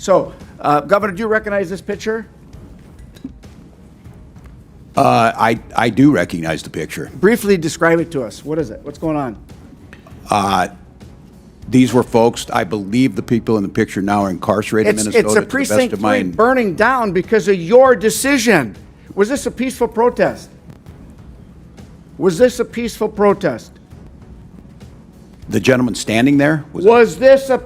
So, Governor, do you recognize this picture? I do recognize the picture. Briefly describe it to us. What is it? What's going on? These were folks, I believe the people in the picture now are incarcerated in Minnesota. It's a precinct 3 burning down because of your decision. Was this a peaceful protest? Was this a peaceful protest? The gentleman standing there? Was this a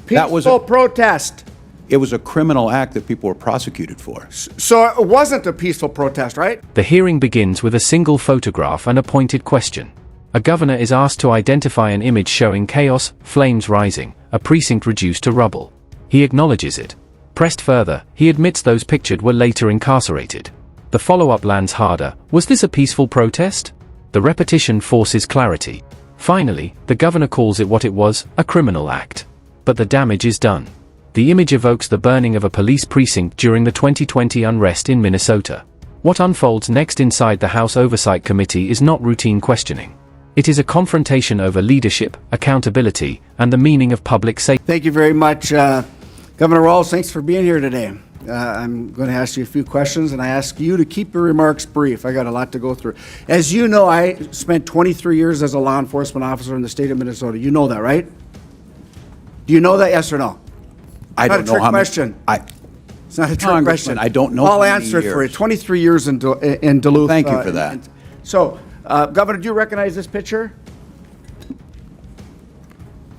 peaceful protest? It was a criminal act that people were prosecuted for. So it wasn't a peaceful protest, right? The hearing begins with a single photograph and a pointed question. A governor is asked to identify an image showing chaos, flames rising, a precinct reduced to rubble. He acknowledges it. Pressed further, he admits those pictured were later incarcerated. The follow-up lands harder. Was this a peaceful protest? The repetition forces clarity. Finally, the governor calls it what it was, a criminal act. But the damage is done. The image evokes the burning of a police precinct during the 2020 unrest in Minnesota. What unfolds next inside the House Oversight Committee is not routine questioning. It is a confrontation over leadership, accountability, and the meaning of public safety. Thank you very much, Governor Walz. Thanks for being here today. I'm going to ask you a few questions, and I ask you to keep your remarks brief. I got a lot to go through. As you know, I spent 23 years as a law enforcement officer in the state of Minnesota. You know that, right? Do you know that, yes or no? I don't know how many. It's not a trick question. I don't know. I'll answer it for you. 23 years in Duluth. Thank you for that. So, Governor, do you recognize this picture?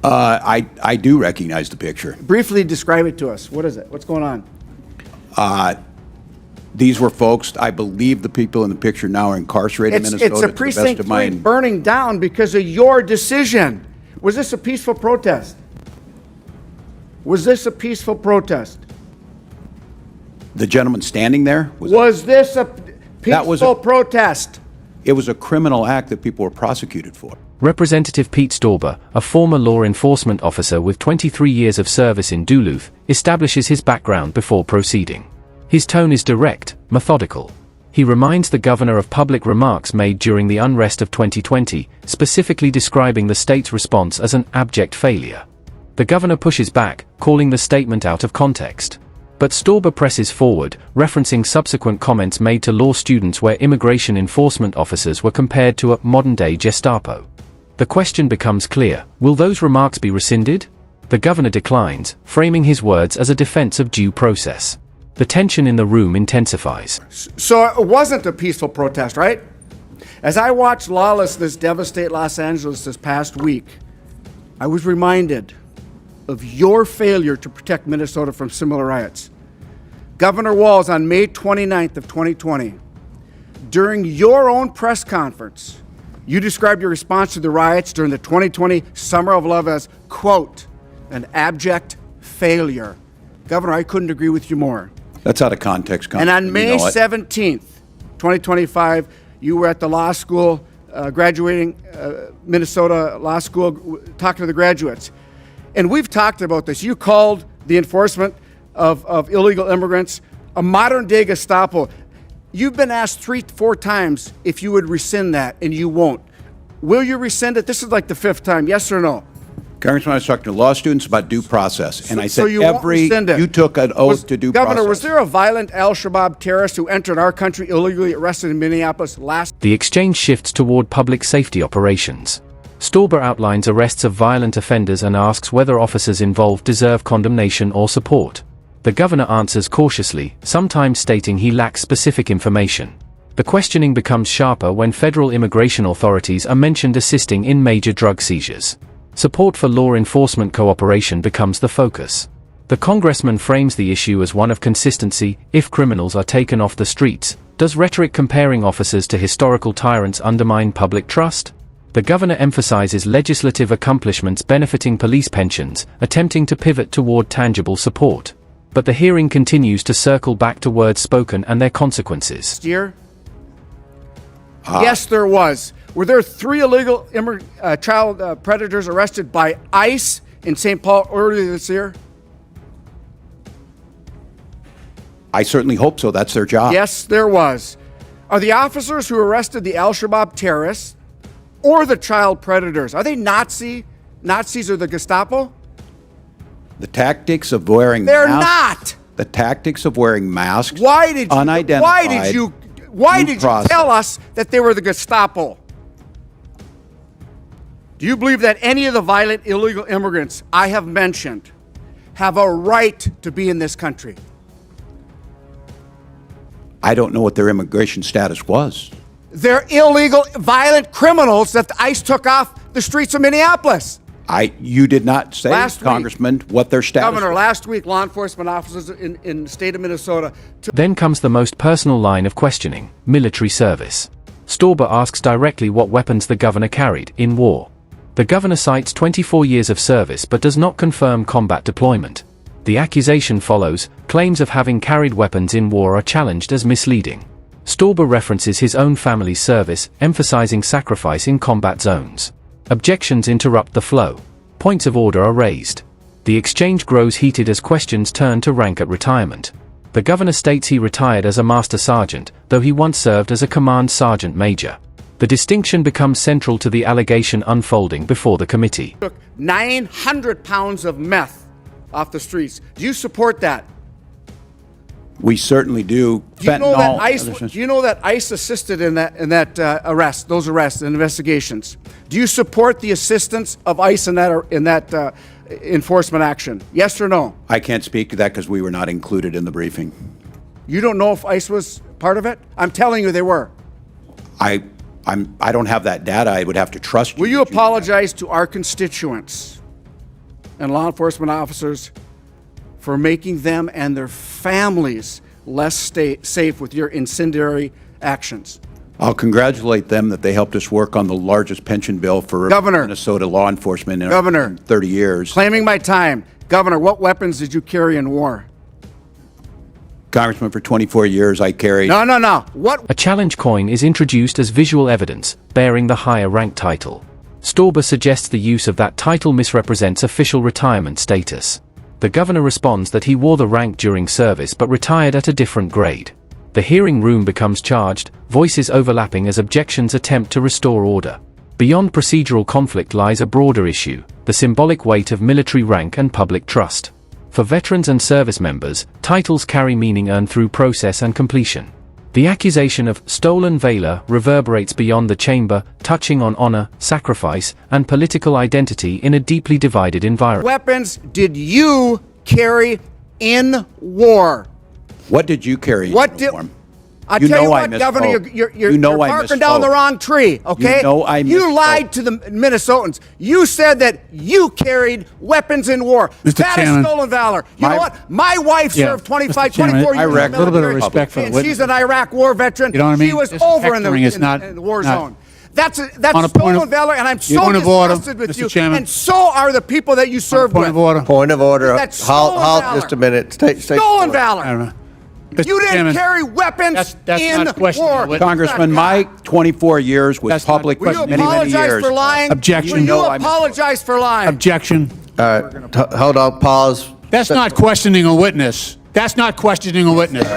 I do recognize the picture. Briefly describe it to us. What is it? What's going on? These were folks, I believe the people in the picture now are incarcerated in Minnesota. It's a precinct 3 burning down because of your decision. Was this a peaceful protest? Was this a peaceful protest? The gentleman standing there? Was this a peaceful protest? It was a criminal act that people were prosecuted for. Representative Pete Stauber, a former law enforcement officer with 23 years of service in Duluth, establishes his background before proceeding. His tone is direct, methodical. He reminds the governor of public remarks made during the unrest of 2020, specifically describing the state's response as an abject failure. The governor pushes back, calling the statement out of context. But Stauber presses forward, referencing subsequent comments made to law students where immigration enforcement officers were compared to a modern-day Gestapo. The question becomes clear: will those remarks be rescinded? The governor declines, framing his words as a defense of due process. The tension in the room intensifies. So it wasn't a peaceful protest, right? As I watched lawlessness devastate Los Angeles this past week, I was reminded of your failure to protect Minnesota from similar riots. Governor Walz, on May 29th of 2020, during your own press conference, you described your response to the riots during the 2020 Summer of Love as, quote, an abject failure. Governor, I couldn't agree with you more. That's out of context. And on May 17th, 2025, you were at the law school, graduating Minnesota Law School, talking to the graduates. And we've talked about this. You called the enforcement of illegal immigrants a modern-day Gestapo. You've been asked 3-4 times if you would rescind that, and you won't. Will you rescind it? This is like the 5th time, yes or no? Congressman, I was talking to law students about due process, and I said you took an oath to due process. Governor, was there a violent al-Shabaab terrorist who entered our country illegally, arrested in Minneapolis last? The exchange shifts toward public safety operations. Stauber outlines arrests of violent offenders and asks whether officers involved deserve condemnation or support. The governor answers cautiously, sometimes stating he lacks specific information. The questioning becomes sharper when federal immigration authorities are mentioned assisting in major drug seizures. Support for law enforcement cooperation becomes the focus. The congressman frames the issue as one of consistency. If criminals are taken off the streets, does rhetoric comparing officers to historical tyrants undermine public trust? The governor emphasizes legislative accomplishments benefiting police pensions, attempting to pivot toward tangible support. But the hearing continues to circle back to words spoken and their consequences. Yes, there was. Were there 3 illegal child predators arrested by ICE in St. Paul earlier this year? I certainly hope so. That's their job. Yes, there was. Are the officers who arrested the al-Shabaab terrorists or the child predators, are they Nazis or the Gestapo? The tactics of wearing They're masks. not. The tactics of wearing masks. Why did you, unidentified. why did you process. tell us that they were the Gestapo? Do you believe that any of the violent illegal immigrants I have mentioned have a right to be in this country? I don't know what their immigration status was. They're illegal, violent criminals that the ICE took off the streets of Minneapolis. You did not say, Last week, Congressman, what their status Governor, was. last week, law enforcement officers in the state of Minnesota took Then comes the most personal line of questioning, military service. Stauber asks directly what weapons the governor carried in war. The governor cites 24 years of service but does not confirm combat deployment. The accusation follows, claims of having carried weapons in war are challenged as misleading. Stauber references his own family's service, emphasizing sacrifice in combat zones. Objections interrupt the flow. Points of order are raised. The exchange grows heated as questions turn to rank at retirement. The governor states he retired as a master sergeant, though he once served as a command sergeant major. The distinction becomes central to the allegation unfolding before the committee. 900 pounds of meth off the streets. Do you support that? We certainly do. Do you know that ICE? Fentanyl. Do you know that ICE assisted in that arrest, those arrests and investigations? Do you support the assistance of ICE in that enforcement action? Yes or no? I can't speak to that because we were not included in the briefing. You don't know if ICE was part of it? I'm telling you, they were. I don't have that data. I would have to trust you. Will you apologize to our constituents and law enforcement officers for making them and their families less safe with your incendiary actions? I'll congratulate them that they helped us work on the largest pension bill for Governor. Minnesota law enforcement in Governor. 30 years. Claiming my time. Governor, what weapons did you carry in war? Congressman, for 24 years I carried. No. What? A challenge coin is introduced as visual evidence, bearing the higher rank title. Stauber suggests the use of that title misrepresents official retirement status. The governor responds that he wore the rank during service but retired at a different grade. The hearing room becomes charged, voices overlapping as objections attempt to restore order. Beyond procedural conflict lies a broader issue, the symbolic weight of military rank and public trust. For veterans and service members, titles carry meaning earned through process and completion. The accusation of stolen valor reverberates beyond the chamber, touching on honor, sacrifice, and political identity in a deeply divided environment. Weapons did you carry in war? What did you carry in What did? uniform? I You tell you know I what, Governor, misspoke. you're You know I barking down the misspoke. wrong tree, okay? You know I You misspoke. lied to the Minnesotans. You said that you carried weapons in war. Mr. That is Chairman. stolen valor. You My- know what? My wife Yeah, served 25, Mr. Chairman, 24 years in the a little bit of military, respect for the and witness. she's an Iraq war veteran. You know what I mean? She was This over in the, hectoring is in not- the war not- zone. That's On a point stolen of- valor, and I'm so Point of order, disgusted with Mr. you. Chairman. And so are the people that you served Point with. of order. Point of order. That's stolen Halt valor. just a minute. Stay Stolen quiet. I valor. don't know. Mr. You didn't Chairman, carry weapons that's in not questioning war. the witness. Congressman, my 24 years was That's not public Will you for many, many apologize years. for lying? Objection. Will you You know I misspoke. apologize for lying? Objection. Hold on. Pause. That's not questioning a witness. That's not questioning a witness.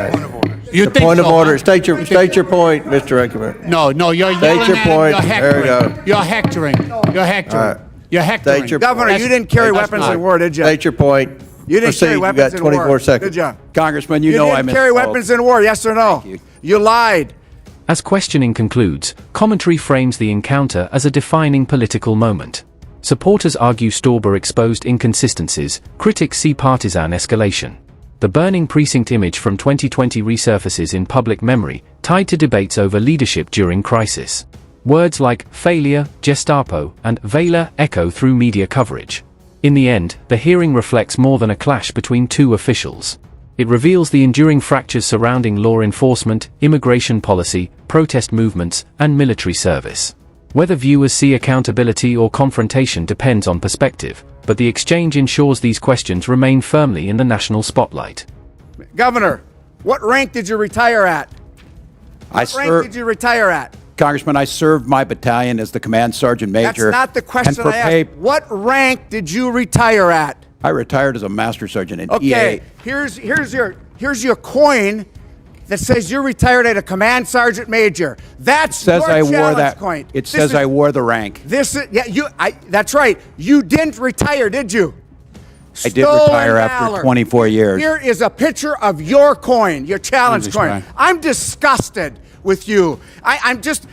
You The think point of so, order. huh? State your point, Mr. Rinkelmann. No, you're State yelling your at him, point. You're There we hectoring. go. You're hectoring. You're hectoring. right. You're hectoring. State your Governor, point. you didn't carry That's weapons not- in war, did you? State your point. You didn't Proceed. carry You weapons got in war. 24 seconds. Did you? Congressman, You know I didn't carry misspoke. weapons in war, yes or no? you. You lied. As questioning concludes, commentary frames the encounter as a defining political moment. Supporters argue Stauber exposed inconsistencies, critics see partisan escalation. The burning precinct image from 2020 resurfaces in public memory, tied to debates over leadership during crisis. Words like failure, Gestapo, and valor echo through media coverage. In the end, the hearing reflects more than a clash between two officials. It reveals the enduring fractures surrounding law enforcement, immigration policy, protest movements, and military service. Whether viewers see accountability or confrontation depends on perspective, but the exchange ensures these questions remain firmly in the national spotlight. Governor, what rank did you retire at? What rank did you retire at? Congressman, I served my battalion as the command sergeant major. That's not the question and for I pay- asked. What rank did you retire at? I retired as a master sergeant in Okay, EA. here's your coin that says you're retired at a command sergeant major. That's Says your I wore challenge that. coin. It This says is- I wore the rank. This is that's right. You didn't retire, did you? I did retire after 24 years. Here is a picture of your coin, your challenge coin. Right. I'm disgusted with you. I'm just.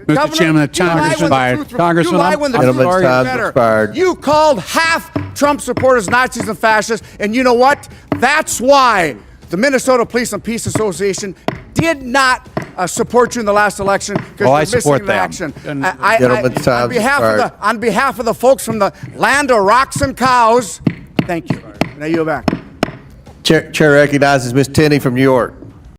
Governor, Chairman, the time you lie has when the expired. truth- Congressman, you lie I'm- when the Gentleman's truth is time's better. expired. You called half Trump supporters Nazis and fascists, and you know what? That's why the Minnesota Police and Peace Association did not support you in the last election because Well, I you're missing support in them. action. Gentleman's time's expired. On behalf of the folks from the land of rocks and cows, thank you. Now you go back. Chair recognizes Ms. Tenney from New York.